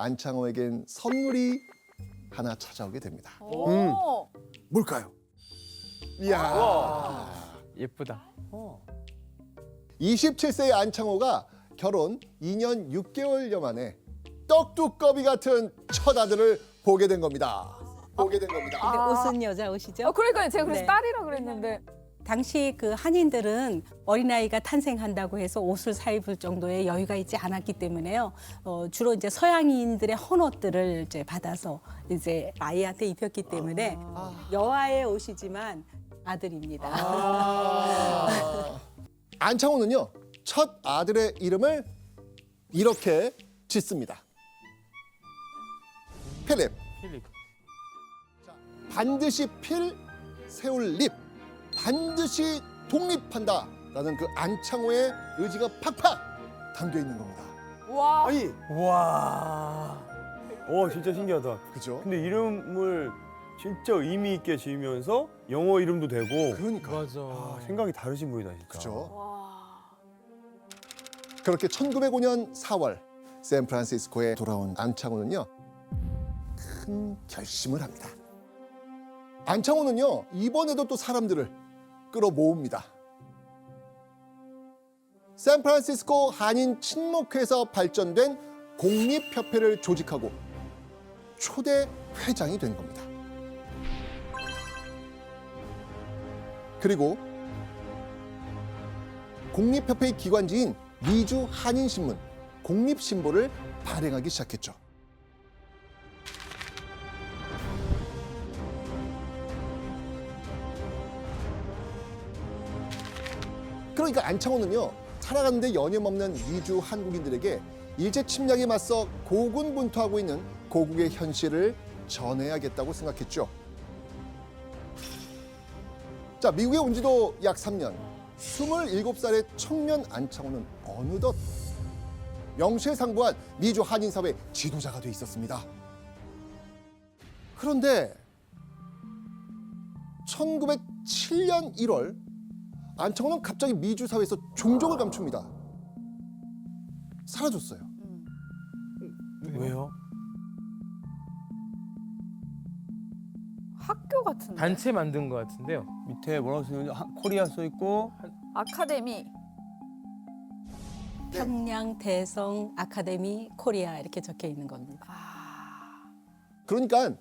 안창호에겐 선물이 하나 찾아오게 됩니다. 오. 뭘까요? 이야. 예쁘다. 27세의 안창호가 결혼 2년 6개월여 만에 떡두꺼비 같은 첫 아들을 보게 된 겁니다. 보게 된 겁니다. 근데 아. 옷은 여자 옷이죠. 그러니까요. 제가 그래서 네. 딸이라 그랬는데. 당시 그 한인들은 어린아이가 탄생한다고 해서 옷을 사입을 정도의 여유가 있지 않았기 때문에요. 주로 이제 서양인들의 헌옷들을 이제 받아서 이제 아이한테 입혔기 때문에 여아의 옷이지만 아들입니다. 안창호는요, 첫 아들의 이름을 이렇게 짓습니다. 필립. 필립. 반드시 필, 세울 립. 반드시 독립한다라는 그 안창호의 의지가 팍팍 담겨 있는 겁니다. 와. 아니, 와. 진짜 신기하다. 그죠? 근데 이름을 진짜 의미 있게 지으면서 영어 이름도 되고 그러니까. 맞아. 생각이 다르신 분이다 진짜. 그죠? 와. 그렇게 1905년 4월 샌프란시스코에 돌아온 안창호는요, 큰 결심을 합니다. 안창호는요, 이번에도 또 사람들을 끌어모읍니다. 샌프란시스코 한인 친목회에서 발전된 공립협회를 조직하고 초대 회장이 된 겁니다. 그리고 공립협회의 기관지인 미주 한인신문 공립신보를 발행하기 시작했죠. 그러니까 안창호는요, 살아가는데 여념없는 미주 한국인들에게 일제 침략에 맞서 고군분투하고 있는 고국의 현실을 전해야겠다고 생각했죠. 자, 미국에 온 지도 약 3년, 27살의 청년 안창호는 어느덧 명실상부한 미주 한인사회 지도자가 돼 있었습니다. 그런데 1907년 1월 안창호는 갑자기 미주 사회에서 종족을 감춥니다. 사라졌어요. 왜요? 학교 같은데. 단체 만든 것 같은데요. 밑에 뭐라고 써있는지 코리아 써 있고 아카데미. 평양 대성 아카데미 코리아 이렇게 적혀 있는 겁니다. 그러니까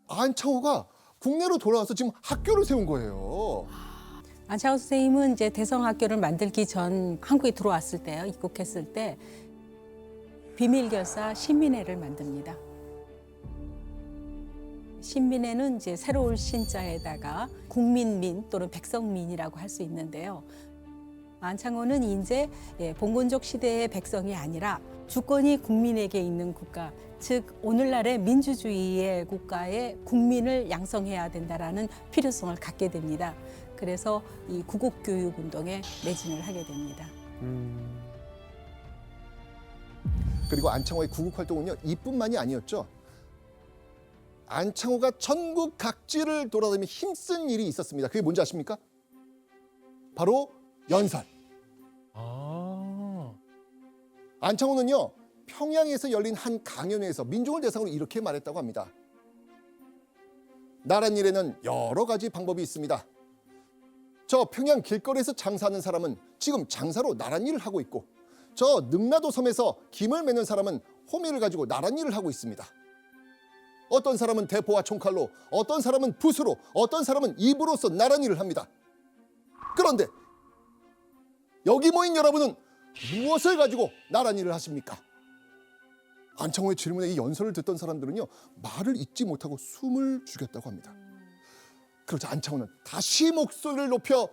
안창호가 국내로 돌아와서 지금 학교를 세운 거예요. 안창호 선생님은 이제 대성학교를 만들기 전 한국에 들어왔을 때요, 입국했을 때 비밀결사 신민회를 만듭니다. 신민회는 이제 새로운 신자에다가 국민민 또는 백성민이라고 할 수 있는데요. 안창호는 이제 봉건적 시대의 백성이 아니라 주권이 국민에게 있는 국가, 즉 오늘날의 민주주의의 국가의 국민을 양성해야 된다라는 필요성을 갖게 됩니다. 그래서 이 구국교육 운동에 매진을 하게 됩니다. 그리고 안창호의 구국 활동은요, 이뿐만이 아니었죠. 안창호가 전국 각지를 돌아다니며 힘쓴 일이 있었습니다. 그게 뭔지 아십니까? 바로 연설. 아. 안창호는요, 평양에서 열린 한 강연회에서 민중을 대상으로 이렇게 말했다고 합니다. 나란 일에는 여러 가지 방법이 있습니다. 저 평양 길거리에서 장사하는 사람은 지금 장사로 나란 일을 하고 있고, 저 능라도 섬에서 김을 매는 사람은 호미를 가지고 나란 일을 하고 있습니다. 어떤 사람은 대포와 총칼로, 어떤 사람은 붓으로, 어떤 사람은 입으로써 나란 일을 합니다. 그런데 여기 모인 여러분은 무엇을 가지고 나란 일을 하십니까? 안창호의 질문에 이 연설을 듣던 사람들은요, 말을 잇지 못하고 숨을 죽였다고 합니다. 그러자 안창호는 다시 목소리를 높여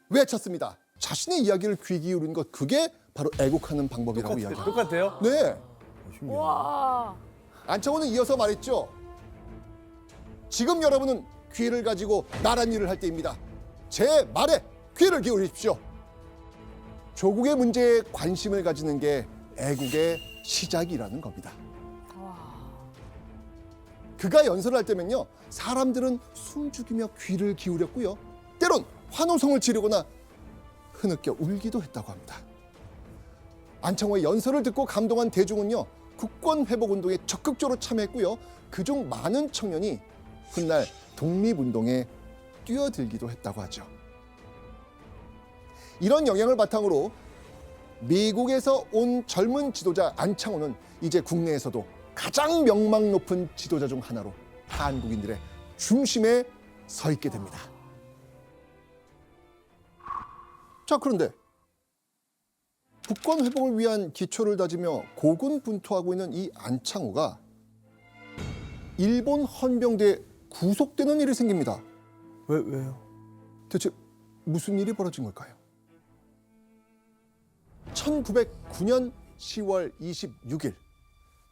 외쳤습니다. 자신의 이야기를 귀 기울이는 것, 그게 바로 애국하는 방법이라고 이야기합니다. 똑같아요? 네, 신기하다. 와. 안창호는 이어서 말했죠. 지금 여러분은 귀를 가지고 나란 일을 할 때입니다. 제 말에 귀를 기울이십시오. 조국의 문제에 관심을 가지는 게 애국의 시작이라는 겁니다. 그가 연설을 할 때면요, 사람들은 숨죽이며 귀를 기울였고요, 때론 환호성을 지르거나 흐느껴 울기도 했다고 합니다. 안창호의 연설을 듣고 감동한 대중은요, 국권 회복 운동에 적극적으로 참여했고요. 그중 많은 청년이 훗날 독립운동에 뛰어들기도 했다고 하죠. 이런 영향을 바탕으로 미국에서 온 젊은 지도자 안창호는 이제 국내에서도 가장 명망 높은 지도자 중 하나로 한국인들의 중심에 서 있게 됩니다. 자, 그런데 국권 회복을 위한 기초를 다지며 고군분투하고 있는 이 안창호가 일본 헌병대에 구속되는 일이 생깁니다. 왜요? 대체 무슨 일이 벌어진 걸까요? 1909년 10월 26일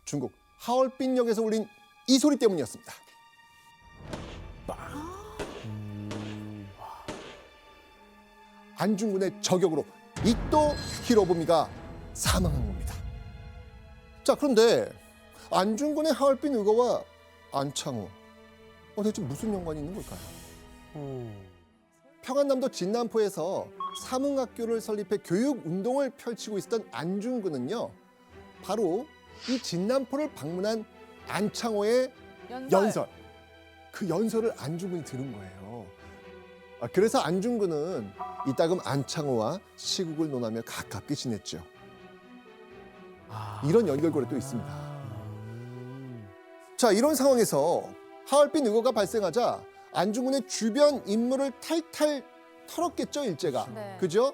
중국 하얼빈역에서 울린 이 소리 때문이었습니다. 안중근의 저격으로 이토 히로부미가 사망한 겁니다. 자, 그런데 안중근의 하얼빈 의거와 안창호 대체 무슨 연관이 있는 걸까요? 평안남도 진남포에서 사문학교를 설립해 교육 운동을 펼치고 있었던 안중근은요, 바로 이 진남포를 방문한 안창호의 연설, 그 연설을 안중근이 들은 거예요. 그래서 안중근은 이따금 안창호와 시국을 논하며 가깝게 지냈죠. 이런 연결고리 또 있습니다. 자, 이런 상황에서 하얼빈 의거가 발생하자 안중근의 주변 인물을 탈탈 털었겠죠, 일제가. 네. 그죠?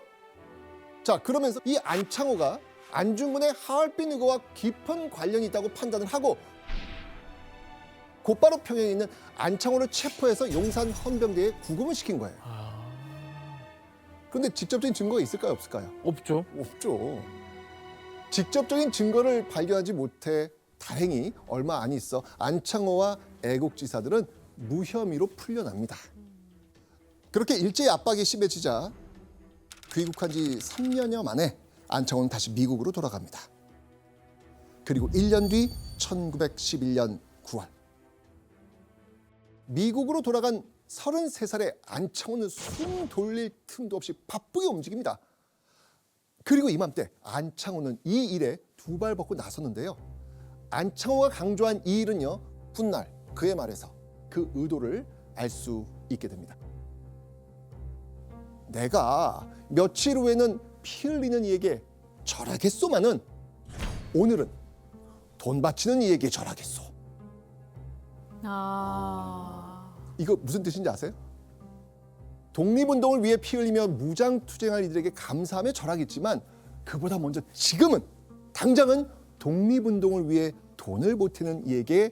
자, 그러면서 이 안창호가 안중근의 하얼빈 의거와 깊은 관련이 있다고 판단을 하고 곧바로 평양에 있는 안창호를 체포해서 용산 헌병대에 구금을 시킨 거예요. 그런데 직접적인 증거가 있을까요, 없을까요? 없죠. 없죠. 직접적인 증거를 발견하지 못해 다행히 얼마 안 있어 안창호와 애국지사들은 무혐의로 풀려납니다. 그렇게 일제의 압박이 심해지자 귀국한 지 3년여 만에 안창호는 다시 미국으로 돌아갑니다. 그리고 1년 뒤 1911년 9월 미국으로 돌아간 33살의 안창호는 숨 돌릴 틈도 없이 바쁘게 움직입니다. 그리고 이맘때 안창호는 이 일에 두 발 벗고 나섰는데요. 안창호가 강조한 이 일은요, 훗날 그의 말에서 그 의도를 알 수 있게 됩니다. 내가 며칠 후에는 피 흘리는 이에게 절하겠소마는 오늘은 돈 바치는 이에게 절하겠소. 이거 무슨 뜻인지 아세요? 독립운동을 위해 피 흘리며 무장투쟁할 이들에게 감사하며 절하겠지만 그보다 먼저 지금은 당장은 독립운동을 위해 돈을 보태는 이에게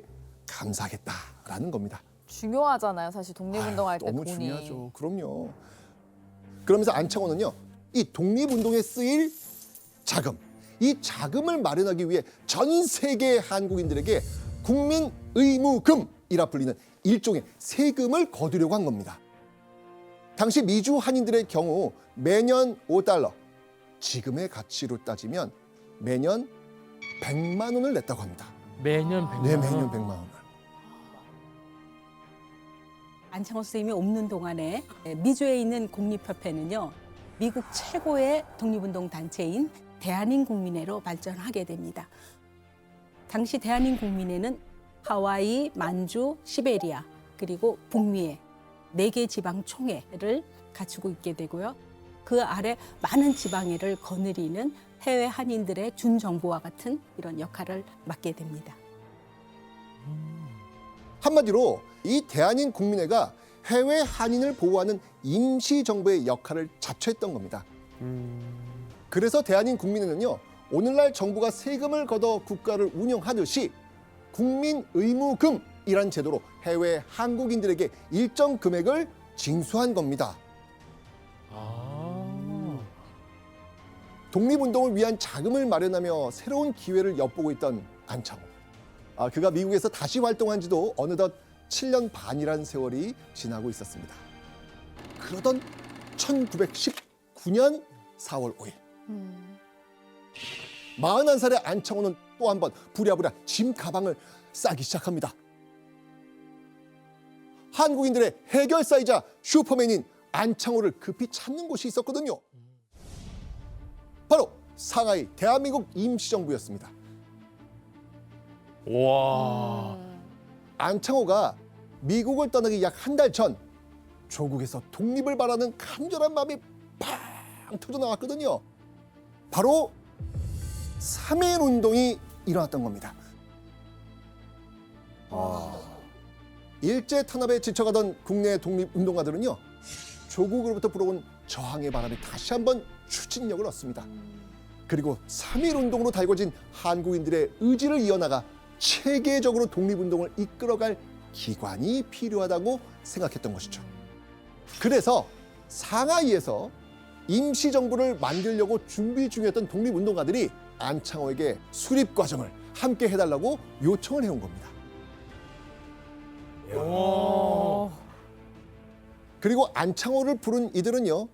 감사하겠다라는 겁니다. 중요하잖아요, 사실 독립운동할 때 너무 돈이. 중요하죠. 그럼요. 그러면서 안창호는요, 이 독립운동에 쓰일 자금, 이 자금을 마련하기 위해 전 세계 한국인들에게 국민 의무금이라 불리는 일종의 세금을 거두려고 한 겁니다. 당시 미주 한인들의 경우 매년 5달러, 지금의 가치로 따지면 매년 100만 원을 냈다고 합니다. 매년 100만 네, 원. 매년 100만 원을. 안창호 선생님이 없는 동안에 미주에 있는 국립협회는요, 미국 최고의 독립운동 단체인 대한인국민회로 발전하게 됩니다. 당시 대한인국민회는 하와이, 만주, 시베리아, 그리고 북미의 4개 지방 총회를 갖추고 있게 되고요. 그 아래 많은 지방회를 거느리는 해외 한인들의 준정부와 같은 이런 역할을 맡게 됩니다. 한마디로 이 대한인국민회가 해외 한인을 보호하는 임시정부의 역할을 자처했던 겁니다. 그래서 대한인국민회는요, 오늘날 정부가 세금을 걷어 국가를 운영하듯이 국민의무금이란 제도로 해외 한국인들에게 일정 금액을 징수한 겁니다. 독립운동을 위한 자금을 마련하며 새로운 기회를 엿보고 있던 안창호. 그가 미국에서 다시 활동한 지도 어느덧 7년 반이라는 세월이 지나고 있었습니다. 그러던 1919년 4월 5일 41살의 안창호는 또 한 번 부랴부랴 짐 가방을 싸기 시작합니다. 한국인들의 해결사이자 슈퍼맨인 안창호를 급히 찾는 곳이 있었거든요. 바로 상하이 대한민국 임시정부였습니다. 와. 안창호가 미국을 떠나기 약 한 달 전 조국에서 독립을 바라는 간절한 마음이 팡 터져 나왔거든요. 바로 3.1 운동이 일어났던 겁니다. 일제 탄압에 지쳐가던 국내 독립운동가들은요, 조국으로부터 불어온 저항의 바람이 다시 한번 추진력을 얻습니다. 그리고 3.1 운동으로 달궈진 한국인들의 의지를 이어나가 체계적으로 독립운동을 이끌어갈 기관이 필요하다고 생각했던 것이죠. 그래서 상하이에서 임시정부를 만들려고 준비 중이었던 독립운동가들이 안창호에게 수립 과정을 함께 해달라고 요청을 해온 겁니다. 그리고 안창호를 부른 이들은요,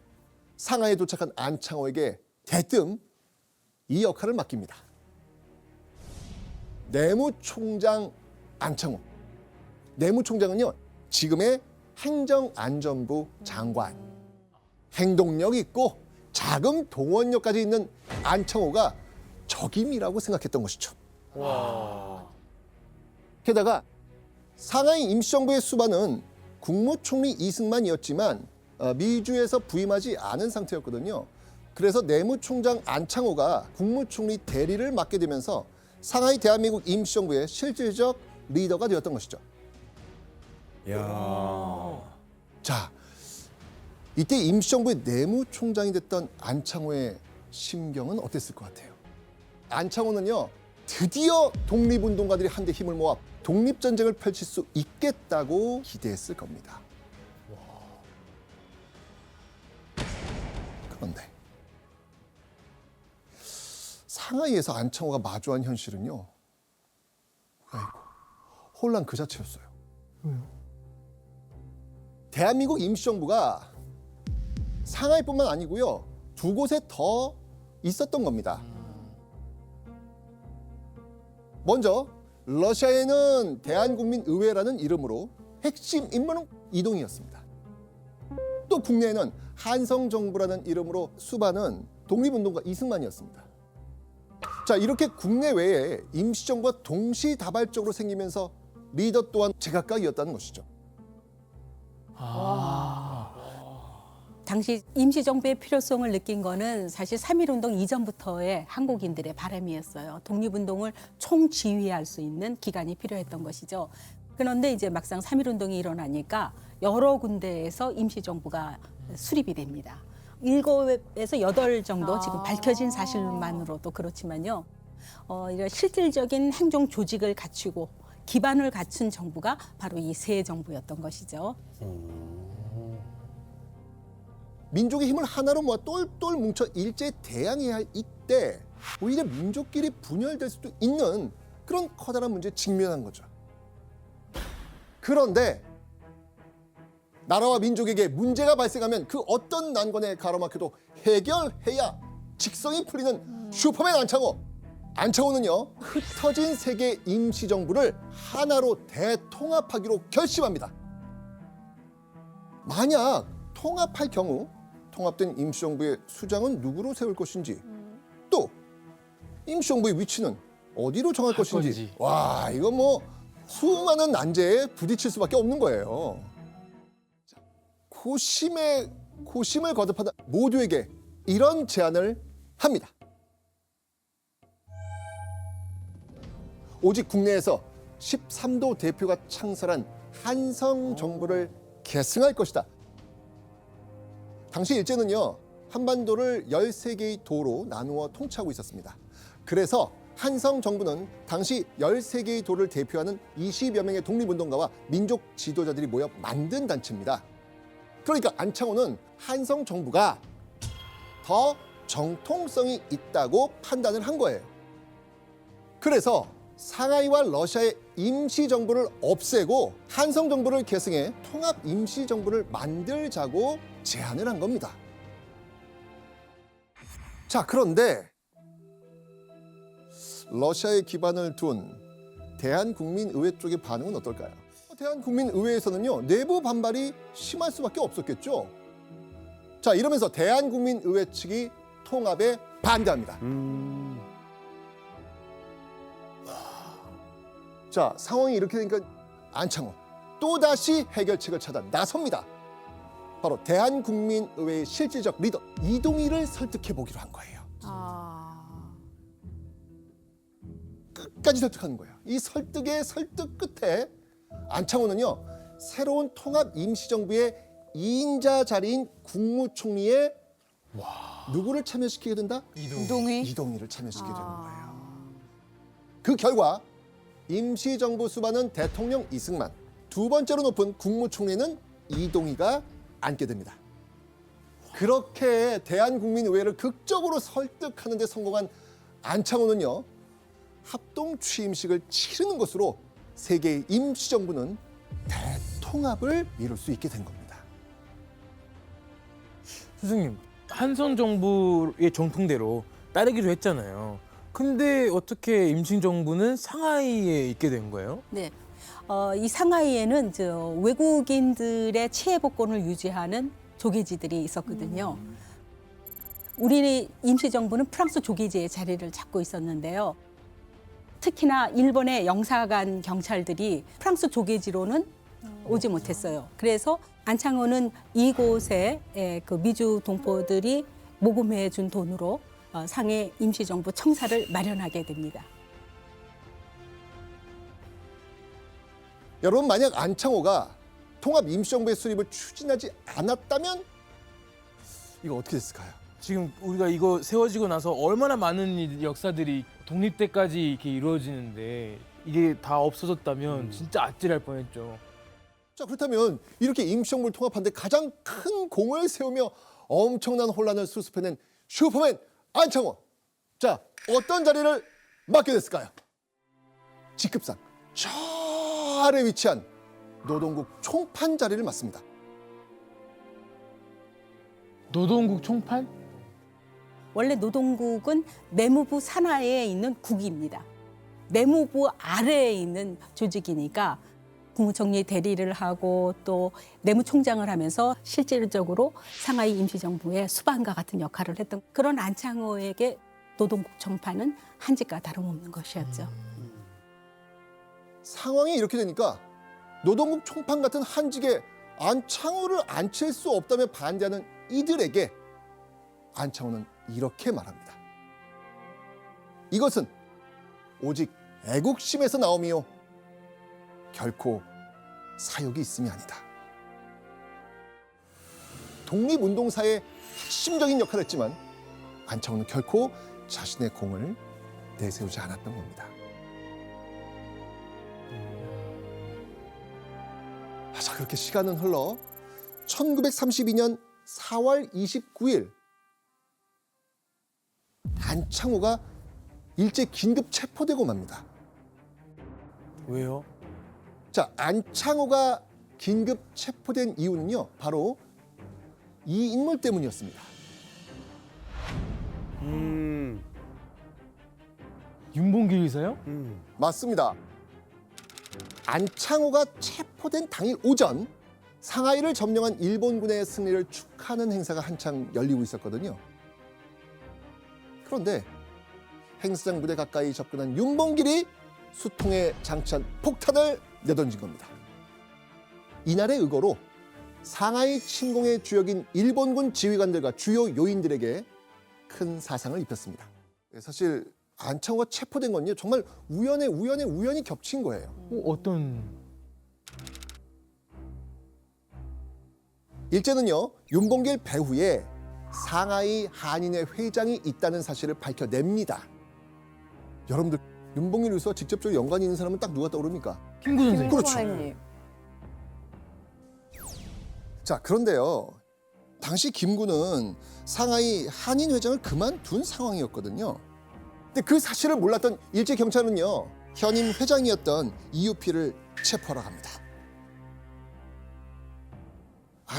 상하이에 도착한 안창호에게 대뜸 이 역할을 맡깁니다. 내무총장 안창호. 내무총장은요, 지금의 행정안전부 장관. 행동력 있고 자금 동원력까지 있는 안창호가 적임이라고 생각했던 것이죠. 게다가 상하이 임시정부의 수반은 국무총리 이승만이었지만 미주에서 부임하지 않은 상태였거든요. 그래서 내무총장 안창호가 국무총리 대리를 맡게 되면서 상하이 대한민국 임시정부의 실질적 리더가 되었던 것이죠. 야. 자, 이때 임시정부의 내무총장이 됐던 안창호의 심경은 어땠을 것 같아요? 안창호는요, 드디어 독립운동가들이 한데 힘을 모아 독립전쟁을 펼칠 수 있겠다고 기대했을 겁니다. 그런데 상하이에서 안창호가 마주한 현실은요, 아이고, 혼란 그 자체였어요. 대한민국 임시정부가 상하이뿐만 아니고요, 두 곳에 더 있었던 겁니다. 먼저 러시아에는 대한국민의회라는 이름으로 핵심 임무는 이동이었습니다. 또 국내에는 한성정부라는 이름으로 수반은 독립운동가 이승만이었습니다. 자, 이렇게 국내외에 임시정부가 동시다발적으로 생기면서 리더 또한 제각각이었다는 것이죠. 당시 임시정부의 필요성을 느낀 거는 사실 3.1 운동 이전부터의 한국인들의 바람이었어요. 독립운동을 총지휘할 수 있는 기관이 필요했던 것이죠. 그런데 이제 막상 3.1 운동이 일어나니까 여러 군데에서 임시정부가 수립이 됩니다. 7에서 8 정도 지금 밝혀진 사실만으로도 그렇지만요. 이런 실질적인 행정 조직을 갖추고 기반을 갖춘 정부가 바로 이 새 정부였던 것이죠. 민족의 힘을 하나로 모아 똘똘 뭉쳐 일제 대항해야 할 이때 오히려 민족끼리 분열될 수도 있는 그런 커다란 문제에 직면한 거죠. 그런데 나라와 민족에게 문제가 발생하면 그 어떤 난관에 가로막혀도 해결해야 직성이 풀리는 슈퍼맨 안창호. 안창호는요, 흩어진 세계 임시정부를 하나로 대통합하기로 결심합니다. 만약 통합할 경우 통합된 임시정부의 수장은 누구로 세울 것인지, 또 임시정부의 위치는 어디로 정할 것인지, 건지. 와, 이거 뭐 수많은 난제에 부딪힐 수밖에 없는 거예요. 고심을 거듭하다 모두에게 이런 제안을 합니다. 오직 국내에서 13도 대표가 창설한 한성 정부를 계승할 것이다. 당시 일제는요, 한반도를 13개의 도로 나누어 통치하고 있었습니다. 그래서 한성 정부는 당시 13개의 도를 대표하는 20여 명의 독립운동가와 민족 지도자들이 모여 만든 단체입니다. 그러니까 안창호는 한성 정부가 더 정통성이 있다고 판단을 한 거예요. 그래서 상하이와 러시아의 임시정부를 없애고 한성정부를 계승해 통합 임시정부를 만들자고 제안을 한 겁니다. 자, 그런데 러시아에 기반을 둔 대한국민의회 쪽의 반응은 어떨까요? 대한국민의회에서는요, 내부 반발이 심할 수밖에 없었겠죠. 자, 이러면서 대한국민의회 측이 통합에 반대합니다. 자, 상황이 이렇게 되니까 안창호 또다시 해결책을 찾아 나섭니다. 바로 대한국민의회의 실질적 리더 이동희를 설득해 보기로 한 거예요. 끝까지 설득하는 거예요. 이 설득의 설득 끝에 안창호는요, 새로운 통합 임시정부의 2인자 자리인 국무총리에 누구를 참여시키게 된다? 이동희. 이동희를 참여시키게 되는 거예요. 그 결과 임시정부 수반은 대통령 이승만, 두 번째로 높은 국무총리는 이동희가 앉게 됩니다. 그렇게 대한국민의회를 극적으로 설득하는 데 성공한 안창호는요, 합동 취임식을 치르는 것으로 세계의 임시정부는 대통합을 이룰 수 있게 된 겁니다. 스승님, 한선 정부의 정통대로 따르기로 했잖아요. 근데 어떻게 임시정부는 상하이에 있게 된 거예요? 네. 이 상하이에는 외국인들의 치해복권을 유지하는 조계지들이 있었거든요. 우리 임시정부는 프랑스 조계지의 자리를 잡고 있었는데요. 특히나 일본의 영사관 경찰들이 프랑스 조계지로는 오지 못했어요. 그래서 안창호는 이곳에 그 미주 동포들이 모금해 준 돈으로 상해 임시정부 청사를 마련하게 됩니다. 여러분, 만약 안창호가 통합 임시정부의 수립을 추진하지 않았다면 이거 어떻게 됐을까요? 지금 우리가 이거 세워지고 나서 얼마나 많은 역사들이 독립 때까지 이렇게 이루어지는데 이게 다 없어졌다면 진짜 아찔할 뻔했죠. 자, 그렇다면 이렇게 임시정부를 통합하는데 가장 큰 공을 세우며 엄청난 혼란을 수습해낸 슈퍼맨 안창호. 자, 어떤 자리를 맡게 됐을까요? 직급상 저 아래 위치한 노동국 총판 자리를 맡습니다. 노동국 총판? 원래 노동국은 내무부 산하에 있는 국입니다. 내무부 아래에 있는 조직이니까 국무총리 대리를 하고 또 내무총장을 하면서 실질적으로 상하이 임시정부의 수반과 같은 역할을 했던 그런 안창호에게 노동국 총판은 한직과 다름없는 것이었죠. 상황이 이렇게 되니까 노동국 총판 같은 한직에 안창호를 앉힐 수 없다며 반대하는 이들에게 안창호는 이렇게 말합니다. 이것은 오직 애국심에서 나오미요, 결코 사욕이 있음이 아니다. 독립운동사의 핵심적인 역할을 했지만 안창호는 결코 자신의 공을 내세우지 않았던 겁니다. 자, 그렇게 시간은 흘러 1932년 4월 29일 안창호가 일제 긴급 체포되고 맙니다. 왜요? 자, 안창호가 긴급 체포된 이유는요, 바로 이 인물 때문이었습니다. 윤봉길 의사요? 맞습니다. 안창호가 체포된 당일 오전 상하이를 점령한 일본군의 승리를 축하하는 행사가 한창 열리고 있었거든요. 그런데 행사장 무대 가까이 접근한 윤봉길이 수통에 장치한 폭탄을 내던진 겁니다. 이날의 의거로 상하이 침공의 주역인 일본군 지휘관들과 주요 요인들에게 큰 사상을 입혔습니다. 사실 안창호가 체포된 건요, 정말 우연히 겹친 거예요. 어떤? 일제는요, 윤봉길 배후에 상하이 한인회 회장이 있다는 사실을 밝혀냅니다. 여러분들, 윤봉길 의사와 직접적으로 연관이 있는 사람은 딱 누가 떠오릅니까? 김구 선생님. 그렇죠. 선생님. 자, 그런데요, 당시 김구는 상하이 한인 회장을 그만둔 상황이었거든요. 근데 그 사실을 몰랐던 일제 경찰은요, 현임 회장이었던 이유피를 체포하러 갑니다.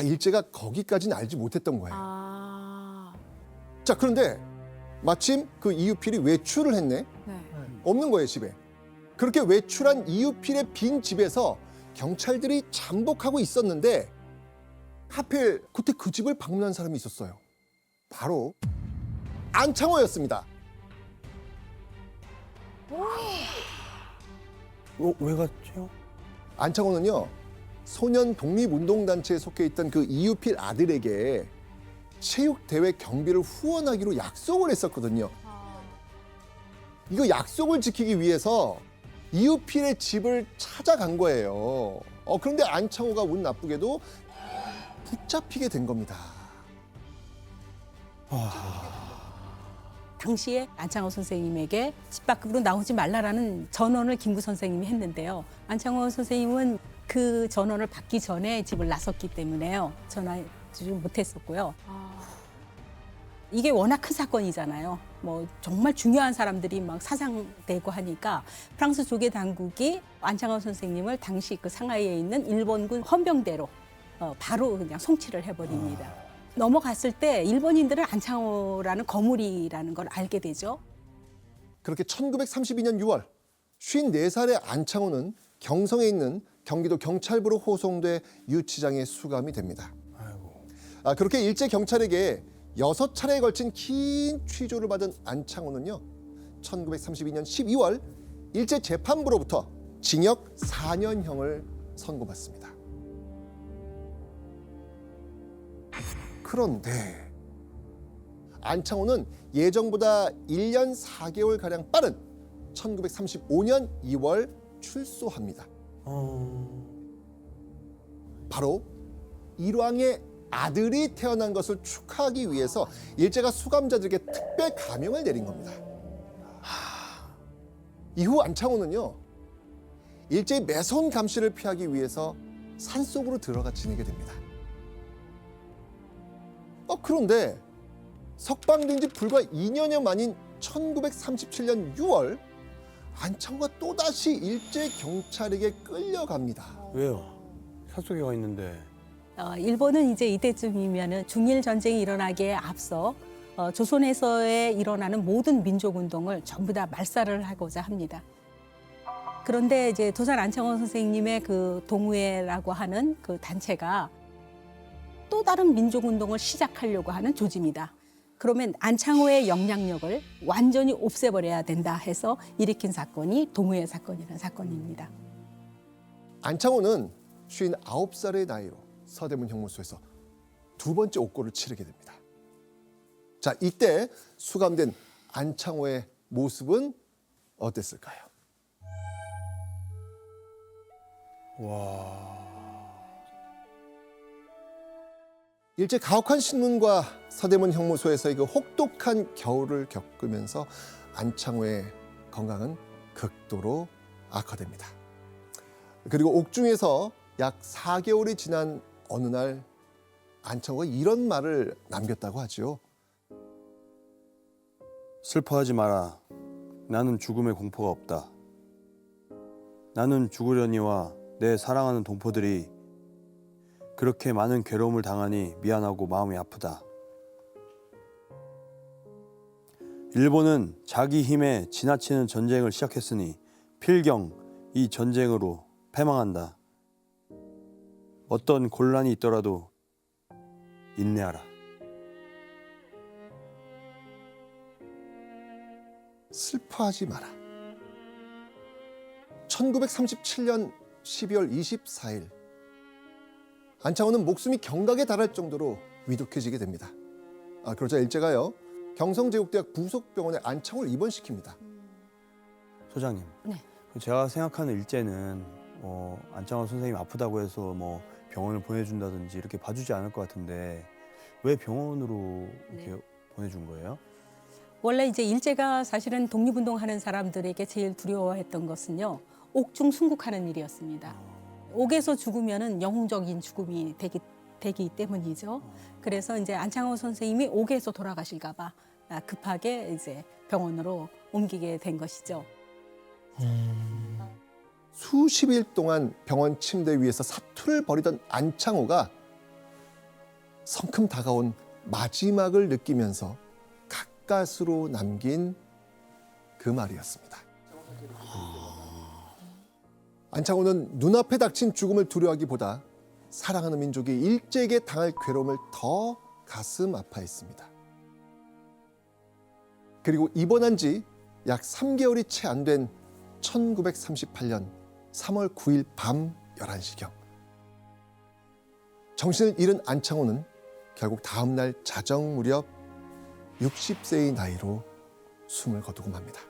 일제가 거기까지는 알지 못했던 거예요. 자, 그런데 마침 그 이유필이 외출을 했네. 네. 없는 거예요, 집에. 그렇게 외출한 이유필의 빈 집에서 경찰들이 잠복하고 있었는데 하필 그때 그 집을 방문한 사람이 있었어요. 바로 안창호였습니다. 왜 갔죠? 안창호는요, 소년 독립운동단체에 속해 있던 그 이유필 아들에게 체육대회 경비를 후원하기로 약속을 했었거든요. 이거 약속을 지키기 위해서 이유필의 집을 찾아간 거예요. 그런데 안창호가 운 나쁘게도 붙잡히게 된 겁니다. 당시에 안창호 선생님에게 집 밖으로 나오지 말라라는 전원을 김구 선생님이 했는데요. 안창호 선생님은 그 전원을 받기 전에 집을 나섰기 때문에요. 전화를 못했었고요. 이게 워낙 큰 사건이잖아요. 뭐 정말 중요한 사람들이 막 사상되고 하니까 프랑스 조계 당국이 안창호 선생님을 당시 그 상하이에 있는 일본군 헌병대로 바로 그냥 송치를 해버립니다. 넘어갔을 때 일본인들은 안창호라는 거물이라는 걸 알게 되죠. 그렇게 1932년 6월 54살의 안창호는 경성에 있는 경기도 경찰부로 호송돼 유치장에 수감이 됩니다. 그렇게 일제 경찰에게 6차례에 걸친 긴 취조를 받은 안창호는요, 1932년 12월 일제 재판부로부터 징역 4년형을 선고받습니다. 그런데 안창호는 예정보다 1년 4개월 가량 빠른 1935년 2월 출소합니다. 바로 일왕의 아들이 태어난 것을 축하하기 위해서 일제가 수감자들에게 특별 감형을 내린 겁니다. 이후 안창호는요, 일제의 매서운 감시를 피하기 위해서 산속으로 들어가 지내게 됩니다. 그런데 석방된 지 불과 2년여 만인 1937년 6월 안창호가 또다시 일제 경찰에게 끌려갑니다. 왜요? 산속에 가 있는데. 일본은 이제 이때쯤이면은 중일 전쟁이 일어나기에 앞서 조선에서의 일어나는 모든 민족 운동을 전부 다 말살을 하고자 합니다. 그런데 이제 도산 안창호 선생님의 그 동우회라고 하는 그 단체가 또 다른 민족 운동을 시작하려고 하는 조직입니다. 그러면 안창호의 영향력을 완전히 없애버려야 된다 해서 일으킨 사건이 동우회 사건이라는 사건입니다. 안창호는 59살의 나이로 서대문 형무소에서 두 번째 옥고를 치르게 됩니다. 자, 이때 수감된 안창호의 모습은 어땠을까요? 와. 일제 가혹한 신문과 서대문 형무소에서의 그 혹독한 겨울을 겪으면서 안창호의 건강은 극도로 악화됩니다. 그리고 옥중에서 약 4개월이 지난 어느 날 안창호가 이런 말을 남겼다고 하죠. 슬퍼하지 마라. 나는 죽음의 공포가 없다. 나는 죽으려니와 내 사랑하는 동포들이 그렇게 많은 괴로움을 당하니 미안하고 마음이 아프다. 일본은 자기 힘에 지나치는 전쟁을 시작했으니 필경 이 전쟁으로 패망한다. 어떤 곤란이 있더라도 인내하라. 슬퍼하지 마라. 1937년 12월 24일 안창호는 목숨이 경각에 달할 정도로 위독해지게 됩니다. 그러자 일제가요, 경성제국대학 부속병원에 안창호를 입원시킵니다. 소장님. 네. 제가 생각하는 일제는 안창호 선생님 아프다고 해서 뭐 병원을 보내준다든지 이렇게 봐주지 않을 것 같은데 왜 병원으로 이렇게 보내준 거예요? 원래 이제 일제가 사실은 독립운동하는 사람들에게 제일 두려워했던 것은요, 옥중 순국하는 일이었습니다. 옥에서 죽으면은 영웅적인 죽음이 되기 때문이죠. 그래서 이제 안창호 선생님이 옥에서 돌아가실까봐 급하게 이제 병원으로 옮기게 된 것이죠. 수십일 동안 병원 침대 위에서 사투를 벌이던 안창호가 성큼 다가온 마지막을 느끼면서 가까스로 남긴 그 말이었습니다. 안창호는 눈앞에 닥친 죽음을 두려워하기보다 사랑하는 민족이 일제에게 당할 괴로움을 더 가슴 아파했습니다. 그리고 입원한 지 약 3개월이 채 안 된 1938년 3월 9일 밤 11시경 정신을 잃은 안창호는 결국 다음 날 자정 무렵 60세의 나이로 숨을 거두고 맙니다.